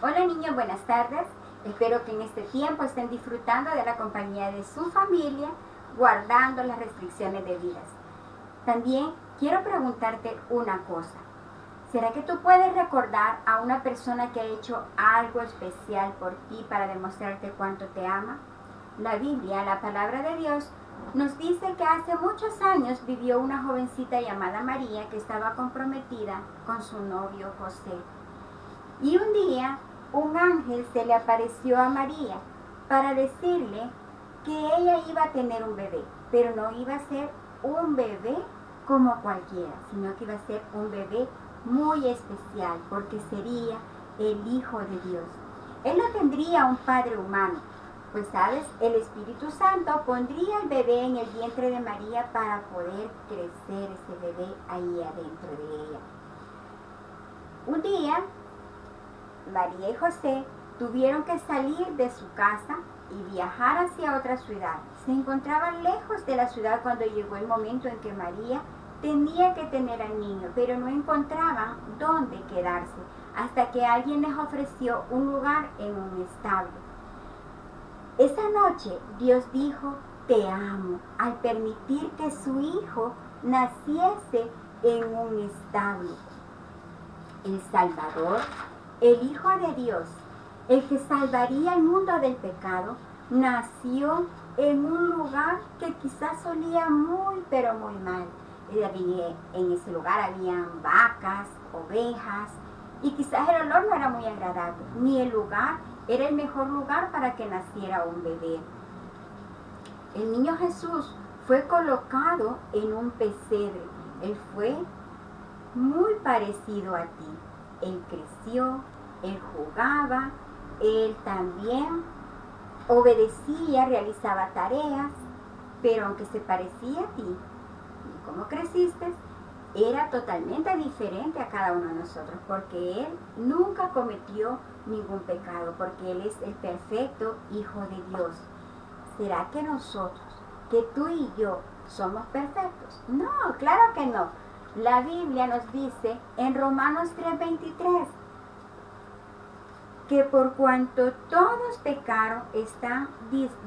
Hola niños, buenas tardes. Espero que en este tiempo estén disfrutando de la compañía de su familia, guardando las restricciones debidas. También quiero preguntarte una cosa. ¿Será que tú puedes recordar a una persona que ha hecho algo especial por ti para demostrarte cuánto te ama? La Biblia, la palabra de Dios, nos dice que hace muchos años vivió una jovencita llamada María que estaba comprometida con su novio José. Y un día un ángel se le apareció a María para decirle que ella iba a tener un bebé, pero no iba a ser un bebé como cualquiera, sino que iba a ser un bebé muy especial, porque sería el Hijo de Dios. Él no tendría un padre humano, pues sabes, el Espíritu Santo pondría el bebé en el vientre de María para poder crecer ese bebé ahí adentro de ella. Un día, María y José tuvieron que salir de su casa y viajar hacia otra ciudad. Se encontraban lejos de la ciudad cuando llegó el momento en que María tenía que tener al niño, pero no encontraban dónde quedarse, hasta que alguien les ofreció un lugar en un establo. Esa noche Dios dijo, te amo, al permitir que su hijo naciese en un establo. El Salvador, el Hijo de Dios, el que salvaría el mundo del pecado, nació en un lugar que quizás olía muy, pero muy mal. En ese lugar habían vacas, ovejas, y quizás el olor no era muy agradable, ni el lugar era el mejor lugar para que naciera un bebé. El niño Jesús fue colocado en un pesebre. Él fue muy parecido a ti. Él creció, él jugaba, él también obedecía, realizaba tareas, pero aunque se parecía a ti, y como creciste, era totalmente diferente a cada uno de nosotros, porque él nunca cometió ningún pecado, porque él es el perfecto Hijo de Dios. ¿Será que nosotros, que tú y yo, somos perfectos? No, claro que no. La Biblia nos dice en Romanos 3:23 que por cuanto todos pecaron están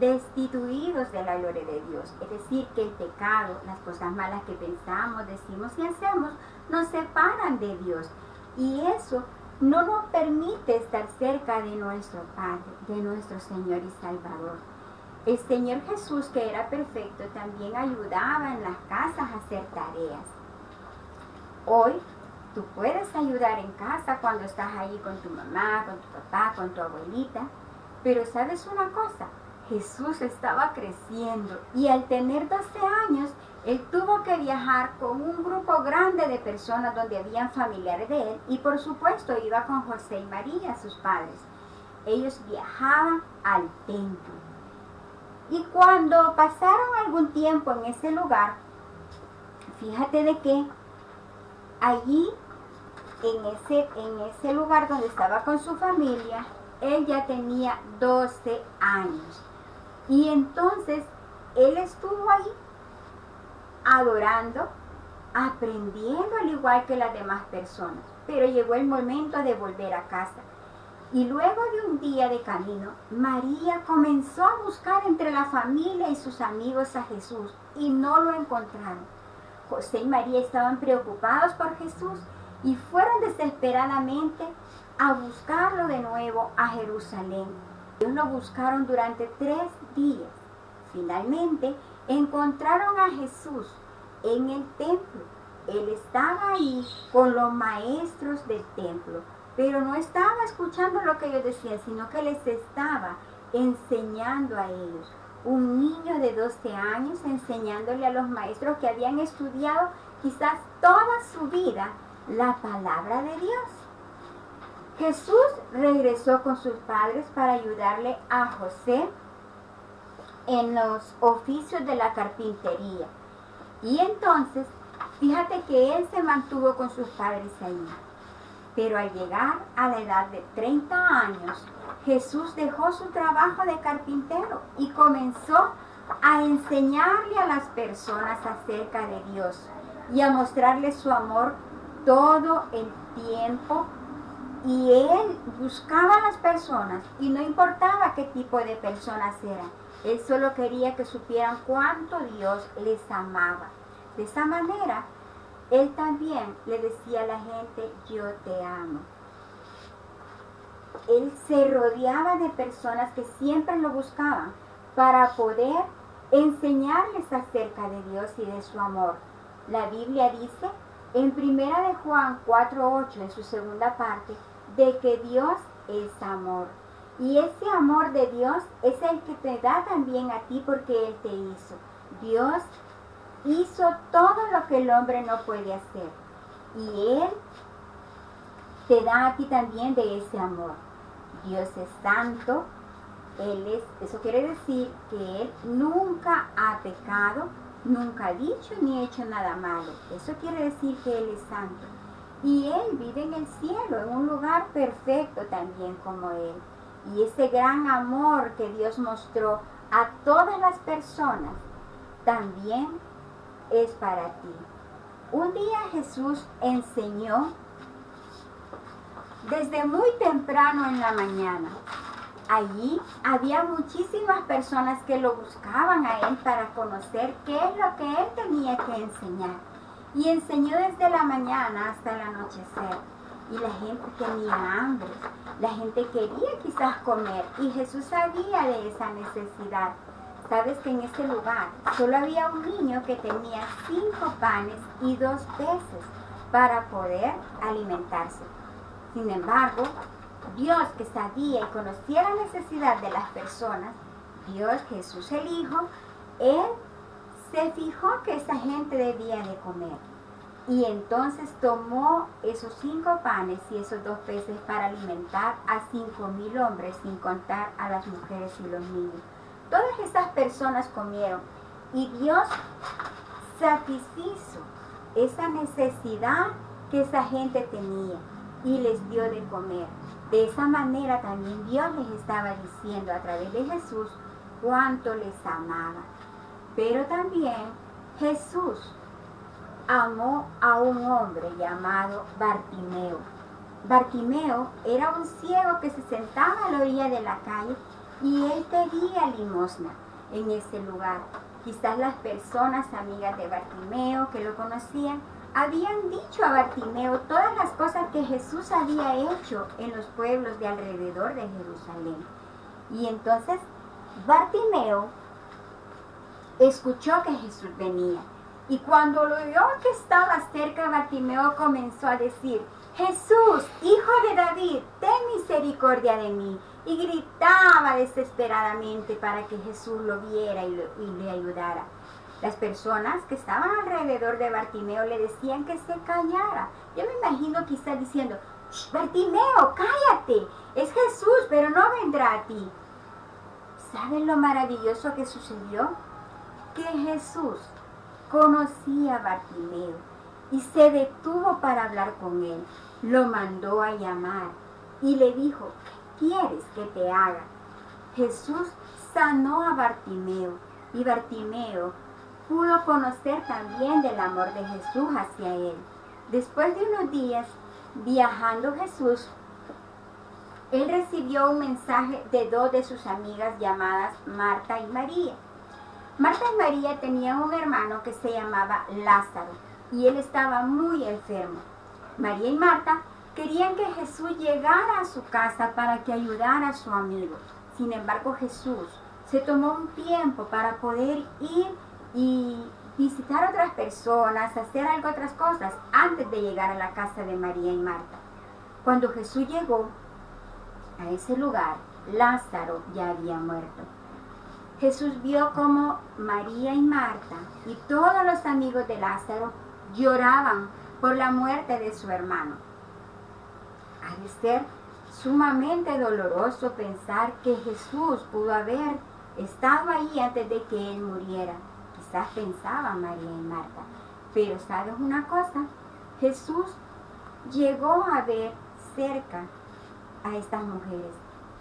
destituidos de la gloria de Dios. Es decir, que el pecado, las cosas malas que pensamos, decimos y hacemos, nos separan de Dios. Y eso no nos permite estar cerca de nuestro Padre, de nuestro Señor y Salvador. El Señor Jesús, que era perfecto, también ayudaba en las casas a hacer tareas. Hoy tú puedes ayudar en casa cuando estás ahí con tu mamá, con tu papá, con tu abuelita. Pero ¿sabes una cosa? Jesús estaba creciendo y al tener 12 años, él tuvo que viajar con un grupo grande de personas donde habían familiares de él y por supuesto iba con José y María, sus padres. Ellos viajaban al templo. Y cuando pasaron algún tiempo en ese lugar, fíjate de que allí, en ese lugar donde estaba con su familia, él ya tenía 12 años. Y entonces, él estuvo ahí, adorando, aprendiendo al igual que las demás personas. Pero llegó el momento de volver a casa. Y luego de un día de camino, María comenzó a buscar entre la familia y sus amigos a Jesús y no lo encontraron. José y María estaban preocupados por Jesús y fueron desesperadamente a buscarlo de nuevo a Jerusalén. Ellos lo buscaron durante 3 días. Finalmente encontraron a Jesús en el templo. Él estaba ahí con los maestros del templo, pero no estaba escuchando lo que ellos decían, sino que les estaba enseñando a ellos. Un niño de 12 años enseñándole a los maestros que habían estudiado quizás toda su vida la palabra de Dios. Jesús regresó con sus padres para ayudarle a José en los oficios de la carpintería. Y entonces, fíjate que él se mantuvo con sus padres ahí. Pero al llegar a la edad de 30 años, Jesús dejó su trabajo de carpintero y comenzó a enseñarle a las personas acerca de Dios y a mostrarles su amor todo el tiempo Y él buscaba a las personas y no importaba qué tipo de personas eran. Él solo quería que supieran cuánto Dios les amaba. De esa manera, él también le decía a la gente, yo te amo. Él se rodeaba de personas que siempre lo buscaban para poder enseñarles acerca de Dios y de su amor. La Biblia dice en 1 de Juan 4:8, en su segunda parte, de que Dios es amor. Y ese amor de Dios es el que te da también a ti porque Él te hizo. Dios hizo todo lo que el hombre no puede hacer. Y Él te da a ti también de ese amor. Dios es santo. Eso quiere decir que Él nunca ha pecado, nunca ha dicho ni hecho nada malo. Eso quiere decir que Él es santo. Y Él vive en el cielo, en un lugar perfecto también como Él. Y ese gran amor que Dios mostró a todas las personas también es para ti. Un día Jesús enseñó desde muy temprano en la mañana. Allí había muchísimas personas que lo buscaban a él para conocer qué es lo que él tenía que enseñar. Y enseñó desde la mañana hasta el anochecer. Y la gente tenía hambre, la gente quería quizás comer. Y Jesús sabía de esa necesidad. Sabes que en ese lugar solo había un niño que tenía 5 panes y 2 peces para poder alimentarse. Sin embargo, Dios, que sabía y conocía la necesidad de las personas, Dios, Jesús el Hijo, Él se fijó que esa gente debía de comer. Y entonces tomó esos 5 panes y esos 2 peces para alimentar a 5,000 hombres, sin contar a las mujeres y los niños. Todas esas personas comieron y Dios satisfizo esa necesidad que esa gente tenía y les dio de comer. De esa manera también Dios les estaba diciendo a través de Jesús cuánto les amaba. Pero también Jesús amó a un hombre llamado Bartimeo. Bartimeo era un ciego que se sentaba a la orilla de la calle y él pedía limosna en ese lugar. Quizás las personas amigas de Bartimeo que lo conocían habían dicho a Bartimeo todas las cosas que Jesús había hecho en los pueblos de alrededor de Jerusalén. Y entonces Bartimeo escuchó que Jesús venía. Y cuando lo vio que estaba cerca, Bartimeo comenzó a decir, Jesús, hijo de David, ten misericordia de mí. Y gritaba desesperadamente para que Jesús lo viera y le ayudara. Las personas que estaban alrededor de Bartimeo le decían que se callara. Yo me imagino quizás diciendo, Bartimeo, cállate, es Jesús, pero no vendrá a ti. ¿Saben lo maravilloso que sucedió? Que Jesús conocía a Bartimeo y se detuvo para hablar con él. Lo mandó a llamar y le dijo, ¿qué quieres que te haga? Jesús sanó a Bartimeo y Bartimeo pudo conocer también del amor de Jesús hacia él. Después de unos días viajando Jesús, él recibió un mensaje de 2 de sus amigas llamadas Marta y María. Marta y María tenían un hermano que se llamaba Lázaro y él estaba muy enfermo. María y Marta querían que Jesús llegara a su casa para que ayudara a su amigo. Sin embargo, Jesús se tomó un tiempo para poder ir y visitar otras personas, hacer otras cosas antes de llegar a la casa de María y Marta. Cuando Jesús llegó a ese lugar, Lázaro ya había muerto. Jesús vio cómo María y Marta y todos los amigos de Lázaro lloraban por la muerte de su hermano. Ha de ser sumamente doloroso pensar que Jesús pudo haber estado ahí antes de que él muriera. Quizás pensaban María y Marta. Pero ¿sabes una cosa? Jesús llegó a ver cerca a estas mujeres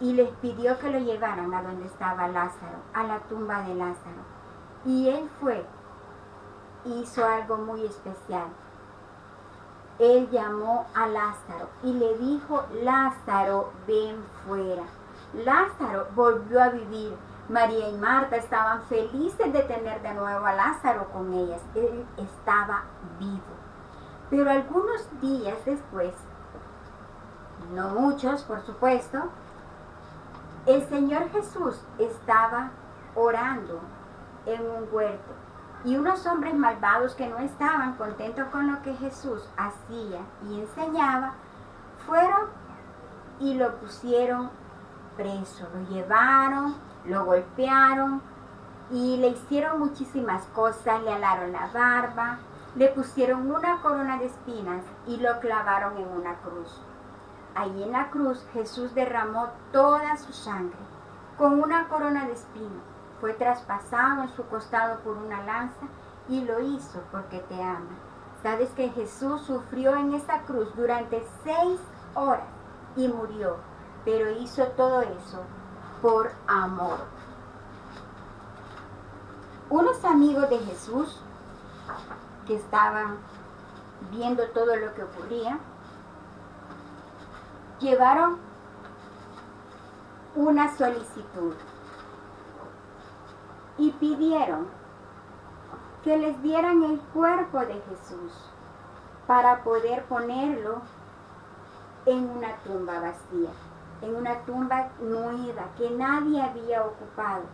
y les pidió que lo llevaran a donde estaba Lázaro, a la tumba de Lázaro. Y él fue, hizo algo muy especial. Él llamó a Lázaro y le dijo: Lázaro, ven fuera. Lázaro volvió a vivir. María y Marta estaban felices de tener de nuevo a Lázaro con ellas. Él estaba vivo. Pero algunos días después, no muchos por supuesto, el Señor Jesús estaba orando en un huerto. Y unos hombres malvados que no estaban contentos con lo que Jesús hacía y enseñaba, fueron y lo pusieron preso. Lo llevaron, lo golpearon y le hicieron muchísimas cosas. Le alaron la barba, le pusieron una corona de espinas y lo clavaron en una cruz. Allí en la cruz Jesús derramó toda su sangre con una corona de espinas. Fue traspasado en su costado por una lanza y lo hizo porque te ama. ¿Sabes que Jesús sufrió en esa cruz durante 6 horas y murió? Pero hizo todo eso por amor. Unos amigos de Jesús que estaban viendo todo lo que ocurría, llevaron una solicitud y pidieron que les dieran el cuerpo de Jesús para poder ponerlo en una tumba vacía, en una tumba nueva que nadie había ocupado.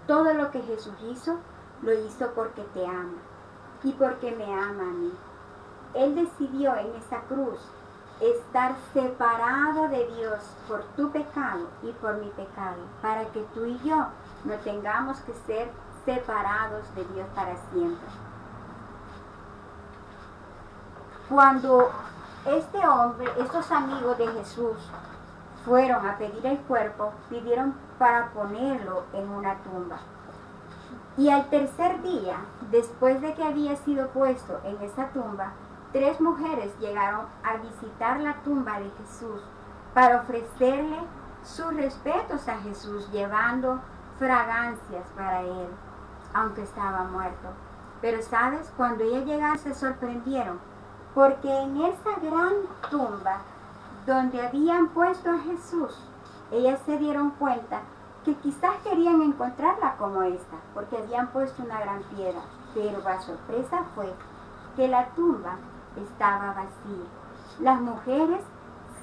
Todo lo que Jesús hizo, lo hizo porque te ama y porque me ama a mí. Él decidió en esa cruz estar separado de Dios por tu pecado y por mi pecado, para que tú y yo no tengamos que ser separados de Dios para siempre. Cuando estos amigos de Jesús fueron a pedir el cuerpo, pidieron para ponerlo en una tumba. Y al tercer día, después de que había sido puesto en esa tumba, 3 mujeres llegaron a visitar la tumba de Jesús para ofrecerle sus respetos a Jesús, llevando fragancias para él, aunque estaba muerto. Pero sabes, cuando ellas llegaron se sorprendieron, porque en esa gran tumba donde habían puesto a Jesús, ellas se dieron cuenta que quizás querían encontrarla como esta, porque habían puesto una gran piedra, pero la sorpresa fue que la tumba estaba vacía. Las mujeres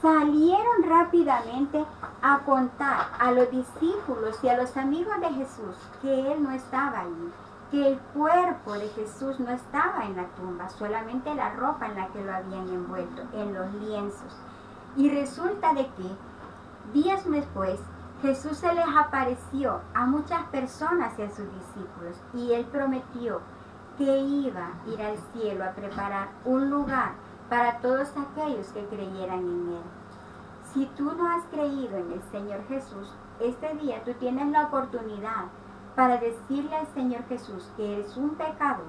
salieron rápidamente a contar a los discípulos y a los amigos de Jesús que Él no estaba allí, que el cuerpo de Jesús no estaba en la tumba, solamente la ropa en la que lo habían envuelto, en los lienzos. Y resulta de que días después Jesús se les apareció a muchas personas y a sus discípulos y Él prometió que iba a ir al cielo a preparar un lugar para todos aquellos que creyeran en Él. Si tú no has creído en el Señor Jesús, este día tú tienes la oportunidad para decirle al Señor Jesús que eres un pecador,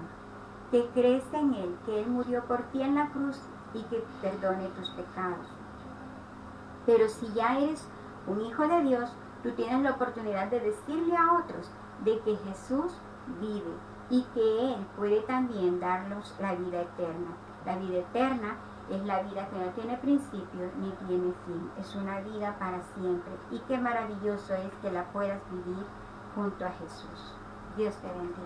que crees en Él, que Él murió por ti en la cruz y que perdone tus pecados. Pero si ya eres un hijo de Dios, tú tienes la oportunidad de decirle a otros de que Jesús vive y que Él puede también darnos la vida eterna. La vida eterna es la vida que no tiene principio ni tiene fin. Es una vida para siempre. Y qué maravilloso es que la puedas vivir junto a Jesús. Dios te bendiga.